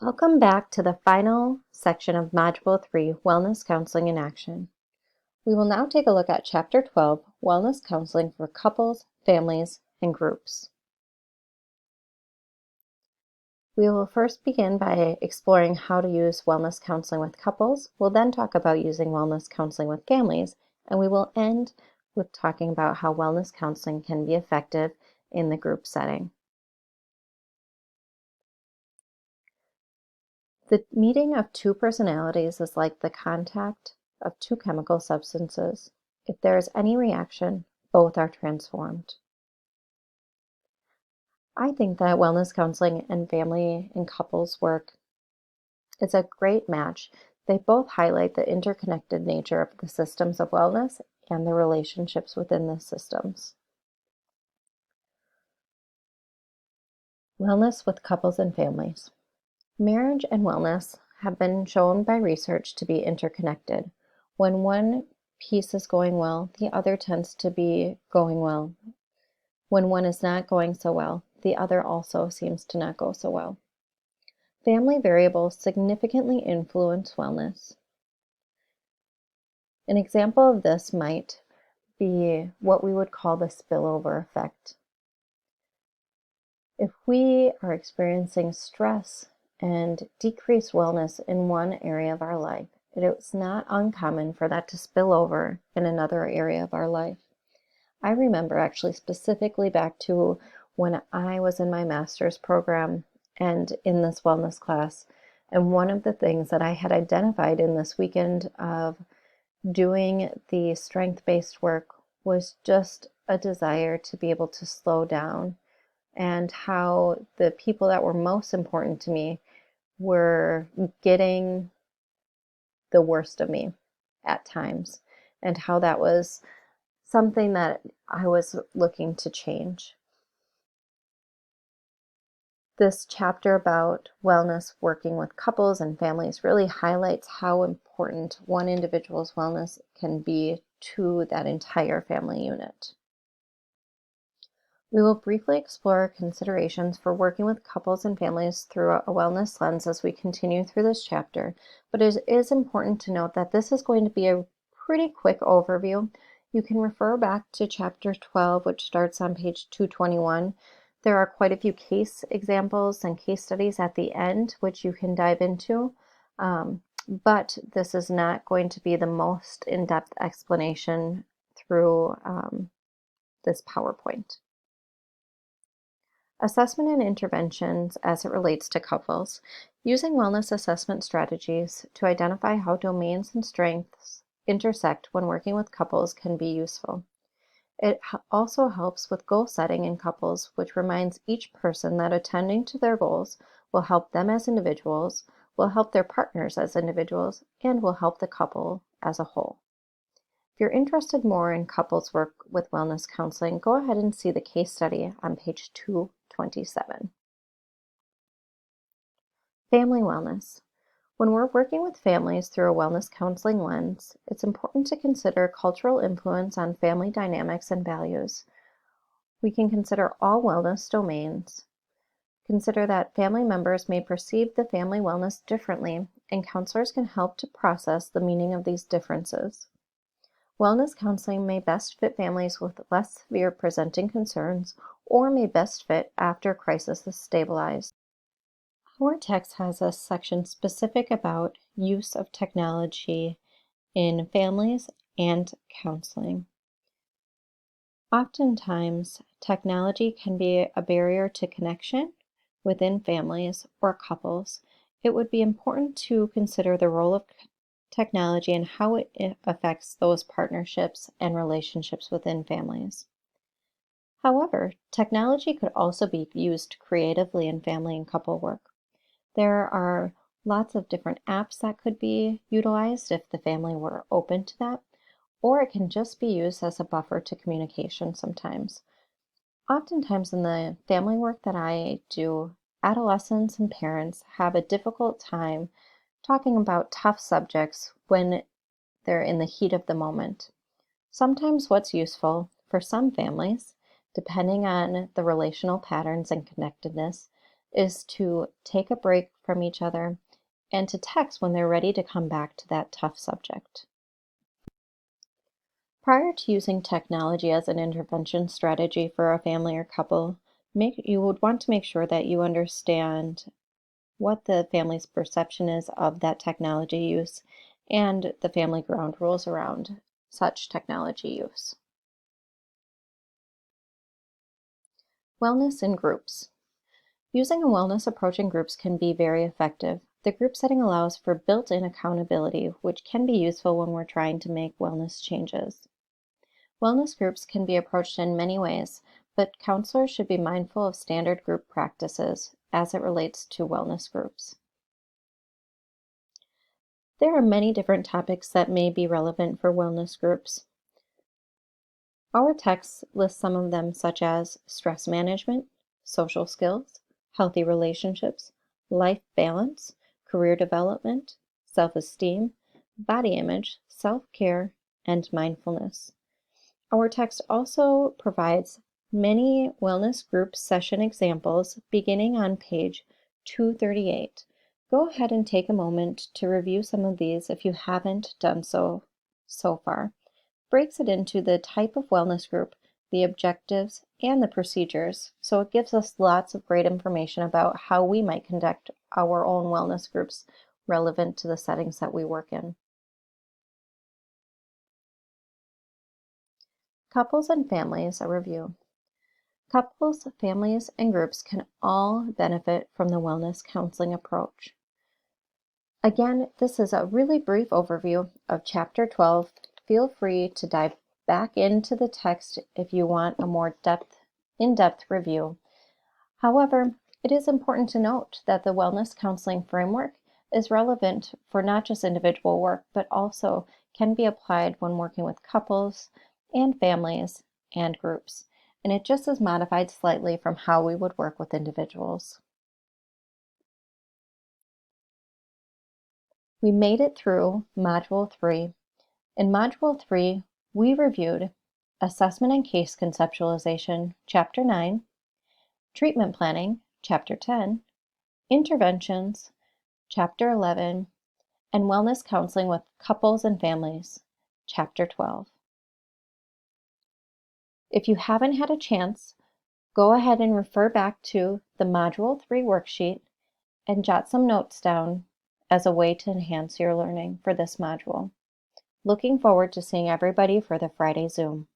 Welcome back to the final section of Module 3, Wellness Counseling in Action. We will now take a look at Chapter 12, Wellness Counseling for Couples, Families, and Groups. We will first begin by exploring how to use wellness counseling with couples. We'll then talk about using wellness counseling with families, and we will end with talking about how wellness counseling can be effective in the group setting. The meeting of two personalities is like the contact of two chemical substances. If there is any reaction, both are transformed. I think that wellness counseling and family and couples work is a great match. They both highlight the interconnected nature of the systems of wellness and the relationships within the systems. Wellness with couples and families. Marriage and wellness have been shown by research to be interconnected. When one piece is going well, the other tends to be going well. When one is not going so well, the other also seems to not go so well. Family variables significantly influence wellness. An example of this might be what we would call the spillover effect. If we are experiencing stress and decreased wellness in one area of our life, it is not uncommon for that to spill over in another area of our life. I remember actually specifically back to when I was in my master's program and in this wellness class. And one of the things that I had identified in this weekend of doing the strength-based work was just a desire to be able to slow down, and how the people that were most important to me were getting the worst of me at times, and how that was something that I was looking to change. This chapter about wellness working with couples and families really highlights how important one individual's wellness can be to that entire family unit. We will briefly explore considerations for working with couples and families through a wellness lens as we continue through this chapter, but it is important to note that this is going to be a pretty quick overview. You can refer back to Chapter 12, which starts on page 221. There are quite a few case examples and case studies at the end, which you can dive into, but this is not going to be the most in-depth explanation through this PowerPoint. Assessment and interventions as it relates to couples. Using wellness assessment strategies to identify how domains and strengths intersect when working with couples can be useful. It also helps with goal setting in couples, which reminds each person that attending to their goals will help them as individuals, will help their partners as individuals, and will help the couple as a whole. If you're interested more in couples work with wellness counseling, go ahead and see the case study on page 227. Family wellness. When we're working with families through a wellness counseling lens, it's important to consider cultural influence on family dynamics and values. We can consider all wellness domains. Consider that family members may perceive the family wellness differently, and counselors can help to process the meaning of these differences. Wellness counseling may best fit families with less severe presenting concerns, or may best fit after crisis is stabilized. Our text has a section specific about use of technology in families and counseling. Oftentimes, technology can be a barrier to connection within families or couples. It would be important to consider the role of technology and how it affects those partnerships and relationships within families. However, technology could also be used creatively in family and couple work. There are lots of different apps that could be utilized if the family were open to that, or it can just be used as a buffer to communication sometimes. Oftentimes in the family work that I do, adolescents and parents have a difficult time talking about tough subjects when they're in the heat of the moment. Sometimes what's useful for some families, depending on the relational patterns and connectedness, is to take a break from each other and to text when they're ready to come back to that tough subject. Prior to using technology as an intervention strategy for a family or couple, you would want to make sure that you understand what the family's perception is of that technology use and the family ground rules around such technology use. Wellness in groups. Using a wellness approach in groups can be very effective. The group setting allows for built-in accountability, which can be useful when we're trying to make wellness changes. Wellness groups can be approached in many ways, but counselors should be mindful of standard group practices as it relates to wellness groups. There are many different topics that may be relevant for wellness groups. Our text lists some of them, such as stress management, social skills, healthy relationships, life balance, career development, self-esteem, body image, self-care, and mindfulness. Our text also provides many wellness group session examples beginning on page 238. Go ahead and take a moment to review some of these if you haven't done so far. Breaks it into the type of wellness group, the objectives, and the procedures, so it gives us lots of great information about how we might conduct our own wellness groups relevant to the settings that we work in. Couples and families, a review. Couples, families, and groups can all benefit from the wellness counseling approach. Again, this is a really brief overview of Chapter 12. Feel free to dive back into the text if you want a more in-depth review. However, it is important to note that the wellness counseling framework is relevant for not just individual work, but also can be applied when working with couples and families and groups. And it just is modified slightly from how we would work with individuals. We made it through Module 3. In Module 3, we reviewed Assessment and Case Conceptualization, Chapter 9, Treatment Planning, Chapter 10, Interventions, Chapter 11, and Wellness Counseling with Couples and Families, Chapter 12. If you haven't had a chance, go ahead and refer back to the Module 3 worksheet and jot some notes down as a way to enhance your learning for this module. Looking forward to seeing everybody for the Friday Zoom.